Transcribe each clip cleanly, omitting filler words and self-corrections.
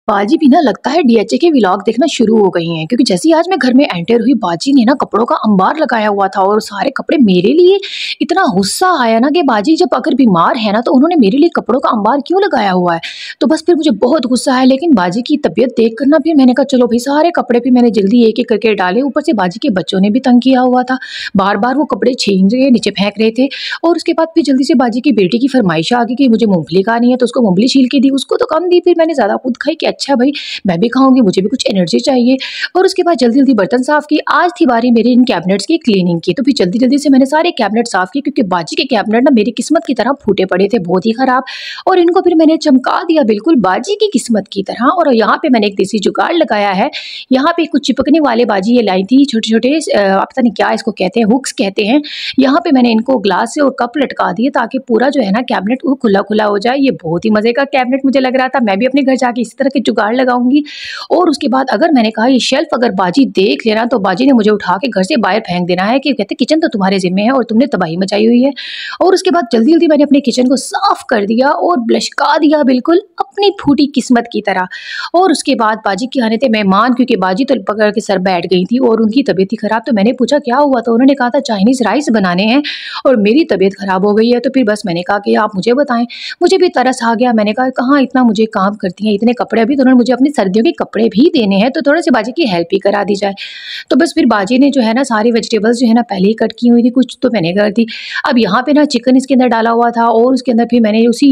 बाजी भी ना लगता है डीएचए के व्लॉग देखना शुरू हो गई हैं, क्योंकि जैसे ही आज मैं घर में एंटर हुई, बाजी ने ना कपड़ों का अंबार लगाया हुआ था और सारे कपड़े मेरे लिए। इतना गुस्सा आया ना कि बाजी जब अगर बीमार है ना तो उन्होंने मेरे लिए कपड़ों का अंबार क्यों लगाया हुआ है। तो बस फिर मुझे बहुत गुस्सा आया, लेकिन बाजी की तबीयत देख कर ना फिर मैंने कहा चलो भाई, सारे कपड़े भी मैंने जल्दी एक एक करके डाले। ऊपर से बाजी के बच्चों ने भी तंग किया हुआ था, बार बार वो कपड़े छीन रहे नीचे फेंक रहे थे। और उसके बाद फिर जल्दी से बाजी की बेटी की फरमाइश आ गई कि मुझे मूंगफली खानी है, तो उसको मूंगफली छील के दी, उसको तो कम दी, फिर मैंने ज्यादा खुद खाई कि अच्छा भाई मैं भी खाऊंगी, मुझे भी कुछ एनर्जी चाहिए। और उसके बाद जल्दी जल्दी बर्तन साफ किए। आज थी बारी मेरी इन कैबिनेट्स की क्लीनिंग की, तो फिर जल्दी जल्दी से मैंने सारे कैबिनेट साफ किए, क्योंकि बाजी के कैबिनेट ना मेरी किस्मत की तरह फूटे पड़े थे, बहुत ही खराब। और इनको फिर मैंने चमका दिया बिल्कुल बाजी की किस्मत की तरह। और यहाँ पे मैंने एक देसी जुगाड़ लगाया है। यहाँ पे कुछ चिपकने वाले बाजी ये लाई थी, छोटे छोटे पता नहीं क्या इसको कहते हैं, हुक्स कहते हैं। यहाँ पे मैंने इनको ग्लास से और कप लटका दिए, ताकि पूरा जो है ना कैबिनेट वो खुला खुला हो जाए। ये बहुत ही मजे का कैबिनेट मुझे लग रहा था, मैं भी अपने घर जाके इसी तरह के जुगाड़ लगाऊंगी। और उसके बाद अगर मैंने कहा ये शेल्फ अगर बाजी देख लेना तो बाजी ने मुझे उठा के घर से बाहर फेंक देना है, कि कहते किचन तो तुम्हारे जिम्मे है और तुमने तबाही मचाई हुई है। और उसके बाद जल्दी जल्दी मैंने अपने किचन को साफ कर दिया और ब्लशका दिया बिल्कुल अपनी फूटी किस्मत की तरह। और उसके बाद बाजी के आने थे मेहमान, क्योंकि बाजी तो पकड़ के सर बैठ गई थी और उनकी तबीयत ही खराब। तो मैंने पूछा क्या हुआ, तो उन्होंने कहा था चाइनीज राइस बनाने हैं और मेरी तबीयत खराब हो गई है। तो फिर बस मैंने कहा कि आप मुझे बताएं। मुझे भी तरस आ गया, मैंने कहा कहाँ इतना मुझे काम करती हैं, इतने कपड़े अभी तो उन्होंने मुझे अपनी सर्दियों के कपड़े भी देने हैं, तो थोड़े से बाजी की हेल्प ही करा दी जाए। तो बस फिर बाजी ने जो है ना सारी वेजिटेबल्स जो है ना पहले ही कट की हुई थी, कुछ तो मैंने कर दी। अब यहाँ पे ना चिकन इसके अंदर डाला हुआ था और उसके अंदर फिर मैंने उसी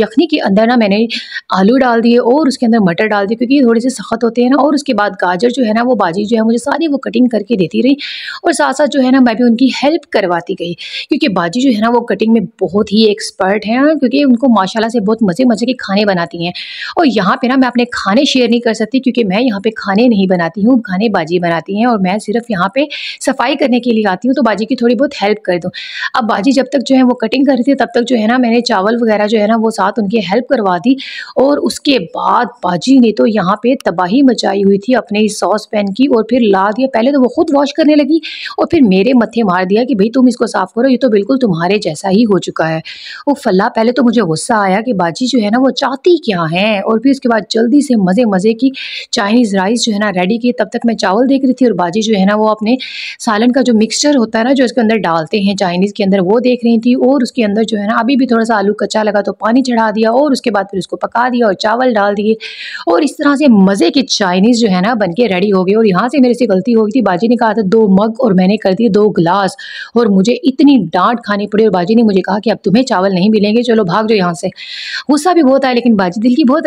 यखनी के अंदर ना मैंने आलू डाल दिए और उसके अंदर मटर डाल दिए, क्योंकि ये थोड़े से सख्त होते हैं ना। और उसके बाद गाजर जो है ना वो बाजी जो है मुझे सारी वो कटिंग करके देती रही, और साथ साथ जो है ना मैं भी उनकी हेल्प करवाती गई, क्योंकि बाजी जो है ना वो कटिंग में बहुत ही एक्सपर्ट हैं, क्योंकि उनको माशाल्लाह से बहुत मज़े मज़े के खाने बनाती हैं। और यहाँ पे ना मैं अपने खाने शेयर नहीं कर सकती, क्योंकि मैं यहाँ पे खाने नहीं बनाती हूँ, खाने बाजी बनाती हैं और मैं सिर्फ यहाँ पे सफाई करने के लिए आती हूँ, तो बाजी की थोड़ी बहुत हेल्प कर दूँ। अब बाजी जब तक जो है वो कटिंग कर रही थी, तब तक जो है ना मैंने चावल वगैरह जो है ना वो साथ उनकी हेल्प करवा दी। और उसके बाद बाजी ने तो यहाँ पे तबाही मचाई हुई थी अपने इस सॉस पैन की, और फिर ला दिया। पहले तो वो खुद वॉश करने लगी और फिर मेरे मत्थे मार दिया कि भाई तुम इसको साफ करो, ये तो बिल्कुल तुम्हारे जैसा ही हो चुका है। वो फल्ला, पहले तो मुझे गुस्सा आया कि बाजी जो है ना वो चाहती क्या है। और फिर उसके बाद जल्दी से मज़े मज़े की चाइनीज़ राइस जो है ना रेडी की। तब तक मैं चावल देख रही थी और बाजी जो है ना वो अपने सालन का जो मिक्सचर होता है ना जो इसके अंदर डालते हैं चाइनीज़ के अंदर, वो देख रही थी। और उसके अंदर जो है ना अभी भी थोड़ा सा आलू कच्चा लगा तो पानी चढ़ा दिया, और उसके बाद फिर उसको पका दिया और चावल डाल दिए। और इस तरह से मज़े की चाइनीज़ जो है ना बन के रेडी हो गई। और यहाँ से मेरे से गलती हो गई थी, बाजी ने कहा था 2 मग और मैंने कर दिए 2 गिलास, और मुझे इतनी डांट खानी पड़ी। और बाजी ने मुझे कहा कि अब तुम्हें चावल नहीं मिलेंगे, चलो भाग जाओ यहाँ से। गुस्सा भी बहुत आया, लेकिन बाजी दिल की बहुत